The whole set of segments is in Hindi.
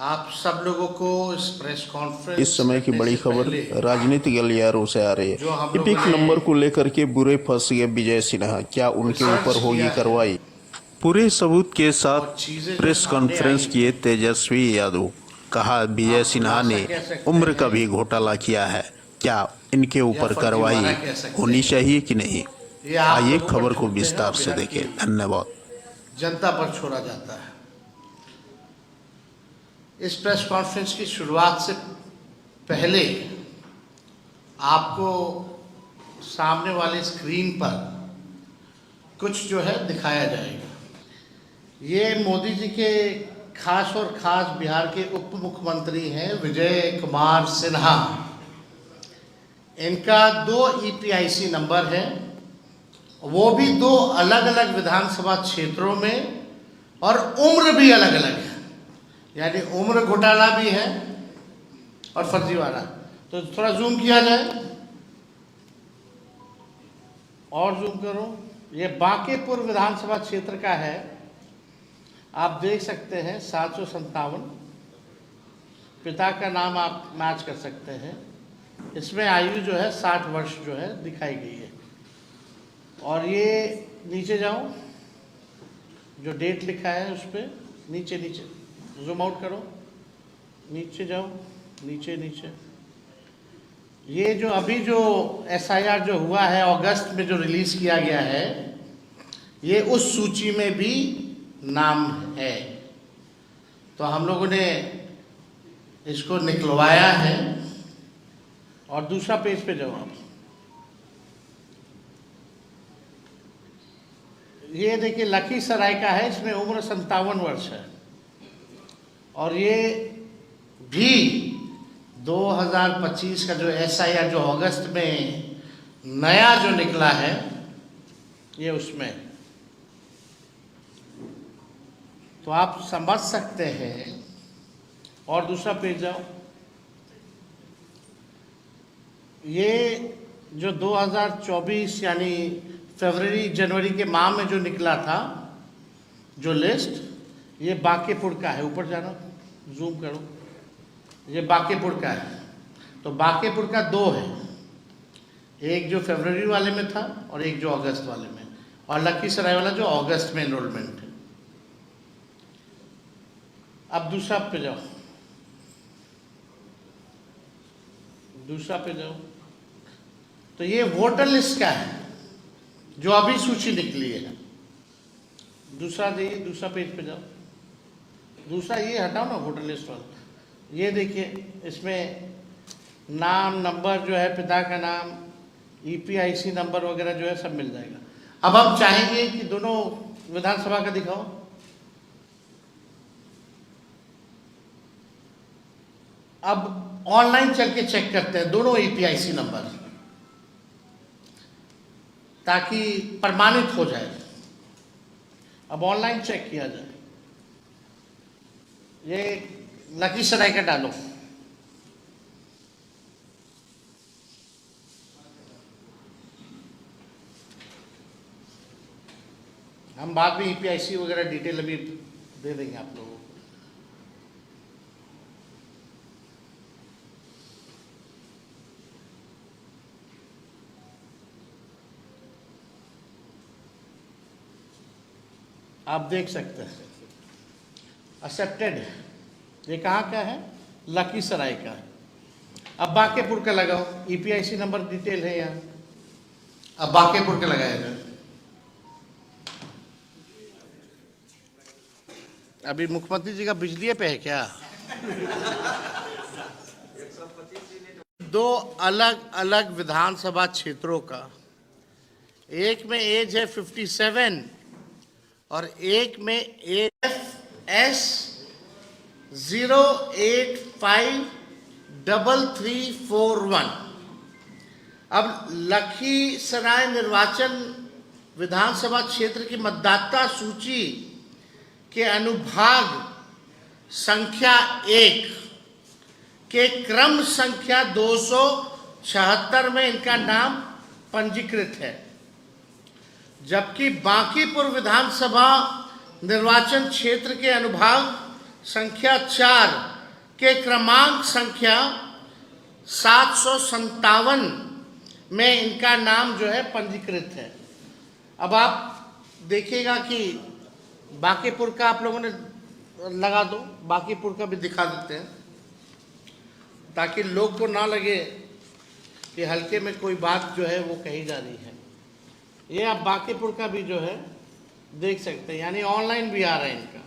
आप सब लोगों को इस प्रेस कॉन्फ्रेंस इस समय की बड़ी खबर राजनीतिक गलियारों से आ रही जो हम है। लोगों एपिक ने नंबर को लेकर के बुरे फंस गए विजय सिन्हा, क्या उनके ऊपर होगी कार्रवाई? पूरे सबूत के साथ और चीजें जो प्रेस सामने कॉन्फ्रेंस आई किए तेजस्वी यादव। कहा विजय आप सिन्हा ने खुलासा कह सकते उम्र का हैं भी घोटाला किया है, क्या इनके या ऊपर फर्जीवाड़ा कार्रवाई कह सकते होनी हैं। चाहिए कि नहीं? ये आप आइए लोगों खबर पर को छोड़ते हैं विस्तार और से बिहार देखें। की धन्यवाद। जनता पर छोड़ा जाता है। इस प्रेस कॉन्फ्रेंस की शुरुआत से पहले आपको सामने वाले स्क्रीन पर कुछ जो है दिखाया जाएगा। ये मोदी जी के खास और खास बिहार के उप मुख्यमंत्री हैं विजय कुमार सिन्हा। इनका 2 ईपीआईसी नंबर है, वो भी 2 अलग अलग विधानसभा क्षेत्रों में, और उम्र भी अलग अलग है, यानी उम्र घोटाला भी है और फर्जीवाड़ा। तो थोड़ा जूम किया जाए और जूम करो। ये बांकेपुर विधानसभा क्षेत्र का है, आप देख सकते हैं 757। पिता का नाम आप मैच कर सकते हैं। इसमें आयु जो है 60 वर्ष जो है दिखाई गई है। और ये नीचे जाओ, जो डेट लिखा है उस पर नीचे नीचे जूम आउट करो, नीचे जाओ, नीचे नीचे। ये जो अभी जो एसआईआर जो हुआ है अगस्त में जो रिलीज किया गया है, ये उस सूची में भी नाम है। तो हम लोगों ने इसको निकलवाया है। और दूसरा पेज पे जाओ आप। ये देखिए लखीसराय का है, इसमें उम्र 57 वर्ष है। और ये भी 2025 का जो एसआईआर जो अगस्त में नया जो निकला है, ये उसमें तो आप समझ सकते हैं। और दूसरा पेज जाओ। ये जो 2024 यानी फरवरी जनवरी के माह में जो निकला था जो लिस्ट, ये बांकेपुर का है। ऊपर जाना, जूम करो, ये बांकेपुर का है। तो बांकेपुर का 2 है, एक जो फरवरी वाले में था और एक जो अगस्त वाले में, और लखीसराय वाला जो अगस्त में एनरोलमेंट है। अब दूसरा पे जाओ, दूसरा पे जाओ। तो ये वोटर लिस्ट का है जो अभी सूची निकली है। दूसरा देखिए, दूसरा पेज पे जाओ। दूसरा ये हटाओ ना, वोटर लिस्ट वाला। ये देखिए, इसमें नाम, नंबर जो है, पिता का नाम, ईपीआईसी नंबर वगैरह जो है सब मिल जाएगा। अब हम चाहेंगे कि दोनों विधानसभा का दिखाओ। अब ऑनलाइन चल के चेक करते हैं दोनों ईपीआईसी नंबर, ताकि प्रमाणित हो जाए। अब ऑनलाइन चेक किया जाए। ये लखीसराय का डालो। हम बाद में ईपीआईसी वगैरह डिटेल अभी दे देंगे आप लोगों को। आप देख सकते हैं एक्सेप्टेड। ये कहाँ का है? लखीसराय का। अब बांकेपुर का लगाओ, ईपीआईसी नंबर डिटेल है यहाँ। अब बांकेपुर का लगाया जाए। अभी मुख्यमंत्री जी का बिजली पे है क्या? 2 अलग अलग विधानसभा क्षेत्रों का, एक में एज है 57 और एक में एस 0853341। अब लखीसराय निर्वाचन विधानसभा क्षेत्र की मतदाता सूची के अनुभाग संख्या 1 के क्रम संख्या 276 में इनका नाम पंजीकृत है, जबकि बांकीपुर विधानसभा निर्वाचन क्षेत्र के अनुभाग संख्या 4 के क्रमांक संख्या 757 में इनका नाम जो है पंजीकृत है। अब आप देखिएगा कि बांकीपुर का आप लोगों ने लगा दो, बांकीपुर का भी दिखा देते हैं ताकि लोग को ना लगे कि हल्के में कोई बात जो है वो कही जा रही है। ये आप बांकीपुर का भी जो है देख सकते हैं, यानी ऑनलाइन भी आ रहा है इनका।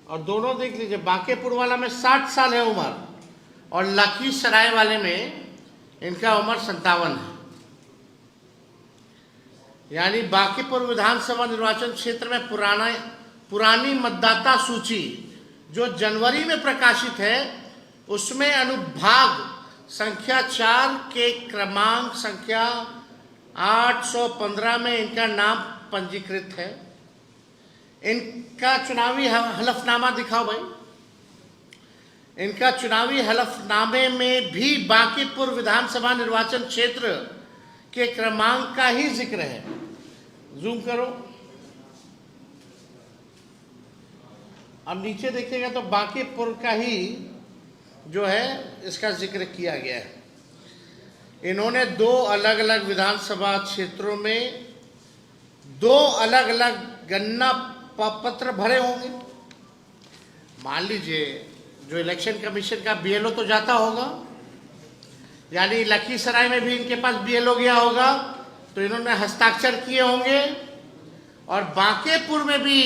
और दोनों देख लीजिए, बांकीपुर वाला में 60 साल है उम्र और लखीसराय वाले में इनका उम्र 57 है। यानी बांकीपुर विधानसभा निर्वाचन क्षेत्र में पुरानी मतदाता सूची जो जनवरी में प्रकाशित है उसमें अनुभाग संख्या 4 के क्रमांक संख्या 815 में इनका नाम पंजीकृत है। इनका चुनावी हलफनामा दिखाओ भाई। इनका चुनावी हलफनामे में भी बांकीपुर विधानसभा निर्वाचन क्षेत्र के क्रमांक का ही जिक्र है। जूम करो, अब नीचे देखिएगा तो बांकीपुर का ही जो है इसका जिक्र किया गया है। इन्होंने 2 अलग अलग विधानसभा क्षेत्रों में 2 अलग अलग गणना पत्र भरे होंगे। मान लीजिए जो इलेक्शन कमीशन का बीएलओ तो जाता होगा, यानी लखीसराय में भी इनके पास बीएलओ गया होगा तो इन्होंने हस्ताक्षर किए होंगे, और बांकीपुर में भी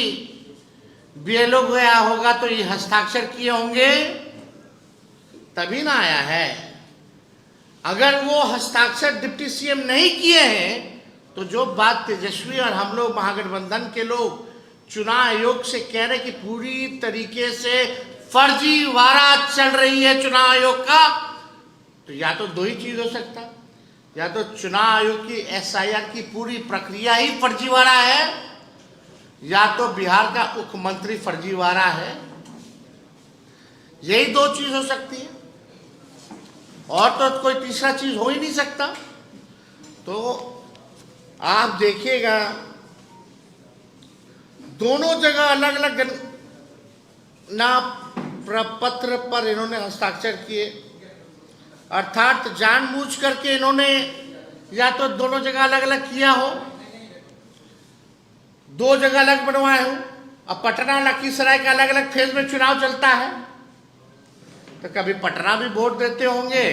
बीएलओ गया होगा तो ये हस्ताक्षर किए होंगे, तभी ना आया है। अगर वो हस्ताक्षर डिप्टी सीएम नहीं किए हैं तो जो बात तेजस्वी और हम लोग महागठबंधन के लोग चुनाव आयोग से कह रहे कि पूरी तरीके से फर्जीवाड़ा चल रही है चुनाव आयोग का, तो या तो 2 ही चीज हो सकता, या तो चुनाव आयोग की एसआईआर की पूरी प्रक्रिया ही फर्जीवाड़ा है, या तो बिहार का मुख्यमंत्री फर्जीवाड़ा है। यही 2 चीज हो सकती है, और तो कोई तीसरा चीज हो ही नहीं सकता। तो आप देखिएगा दोनों जगह अलग अलग गणना प्रपत्र पर इन्होंने हस्ताक्षर किए, अर्थात जानबूझ करके इन्होंने या तो दोनों जगह अलग अलग किया हो, 2 जगह अलग बनवाए हो। अब पटना लखीसराय का अलग अलग फेज में चुनाव चलता है तो कभी पटना भी वोट देते होंगे,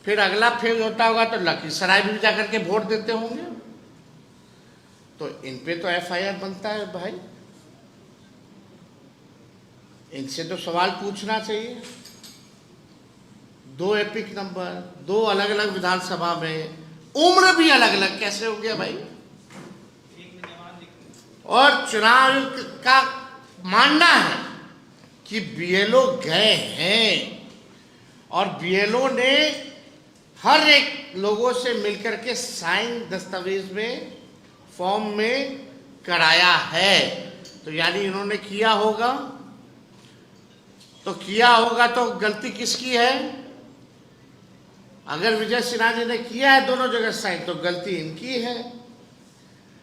फिर अगला फेज होता होगा तो लखीसराय भी जाकर के वोट देते होंगे। तो इन पे तो एफआईआर बनता है भाई, इनसे तो सवाल पूछना चाहिए। 2 एपिक नंबर, 2 अलग अलग विधानसभा में, उम्र भी अलग अलग कैसे हो गया भाई। और चुनाव आयोग का मानना है कि बीएलओ गए हैं और बीएलओ ने हर एक लोगों से मिलकर के साइन दस्तावेज में फॉर्म में कराया है। तो यानी इन्होंने किया होगा, तो किया होगा तो गलती किसकी है? अगर विजय सिन्हा जी ने किया है दोनों जगह साइन तो गलती इनकी है,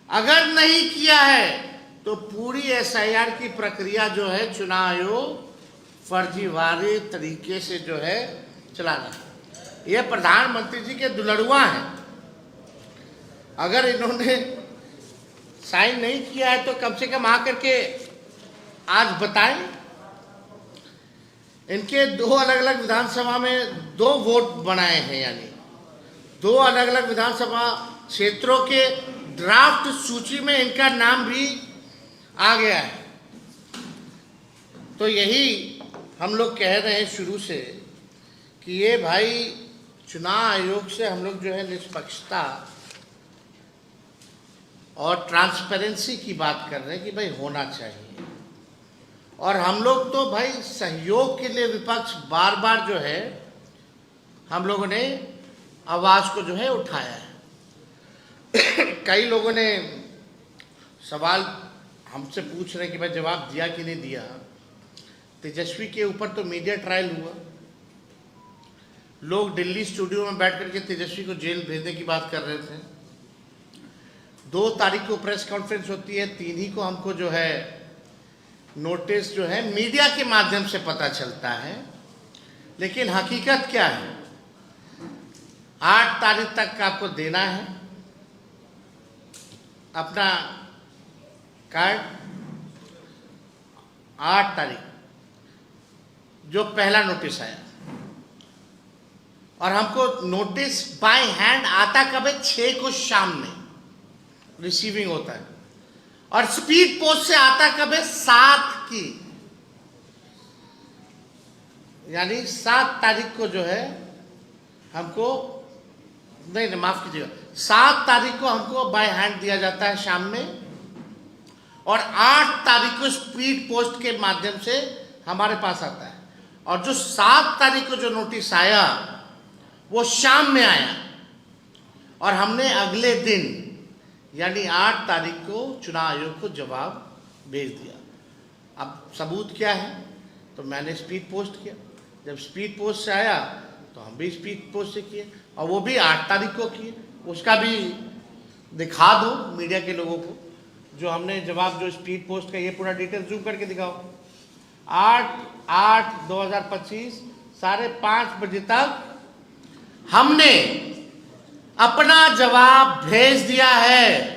अगर नहीं किया है तो पूरी एसआईआर की प्रक्रिया जो है चुनाव आयोग फर्जीवाड़े तरीके से जो है चला रहा है। ये प्रधानमंत्री जी के दुलड़ुआ हैं, अगर इन्होंने साइन नहीं किया है तो कम से कम आकर के आज बताएं। इनके 2 अलग अलग विधानसभा में 2 वोट बनाए हैं, यानी 2 अलग अलग विधानसभा क्षेत्रों के ड्राफ्ट सूची में इनका नाम भी आ गया है। तो यही हम लोग कह रहे हैं शुरू से कि ये भाई चुनाव आयोग से हम लोग जो है निष्पक्षता और ट्रांसपेरेंसी की बात कर रहे हैं कि भाई होना चाहिए। और हम लोग तो भाई सहयोग के लिए विपक्ष बार बार जो है हम लोगों ने आवाज़ को जो है उठाया है। कई लोगों ने सवाल हमसे पूछ रहे हैं कि भाई जवाब दिया कि नहीं दिया। तेजस्वी के ऊपर तो मीडिया ट्रायल हुआ, लोग दिल्ली स्टूडियो में बैठ करके तेजस्वी को जेल भेजने की बात कर रहे थे। 2 तारीख को प्रेस कॉन्फ्रेंस होती है, 3 ही को हमको जो है नोटिस जो है मीडिया के माध्यम से पता चलता है, लेकिन हकीकत क्या है? 8 तारीख तक आपको देना है अपना कार्ड। 8 तारीख जो पहला नोटिस आया, और हमको नोटिस बाय हैंड आता कब है? 6 को शाम में रिसीविंग होता है, और स्पीड पोस्ट से आता कब है? 7 की, यानी 7 तारीख को जो है हमको, नहीं माफ कीजिएगा, 7 तारीख को हमको बाय हैंड दिया जाता है शाम में, और 8 तारीख को स्पीड पोस्ट के माध्यम से हमारे पास आता है। और जो 7 तारीख को जो नोटिस आया वो शाम में आया, और हमने अगले दिन यानी 8 तारीख को चुनाव आयोग को जवाब भेज दिया। अब सबूत क्या है? तो मैंने स्पीड पोस्ट किया। जब स्पीड पोस्ट से आया तो हम भी स्पीड पोस्ट से किए, और वो भी 8 तारीख को किए। उसका भी दिखा दो मीडिया के लोगों को, जो हमने जवाब जो स्पीड पोस्ट का, ये पूरा डिटेल जूम करके दिखाओ। 8/8/2025 5:30 बजे तक हमने अपना जवाब भेज दिया है।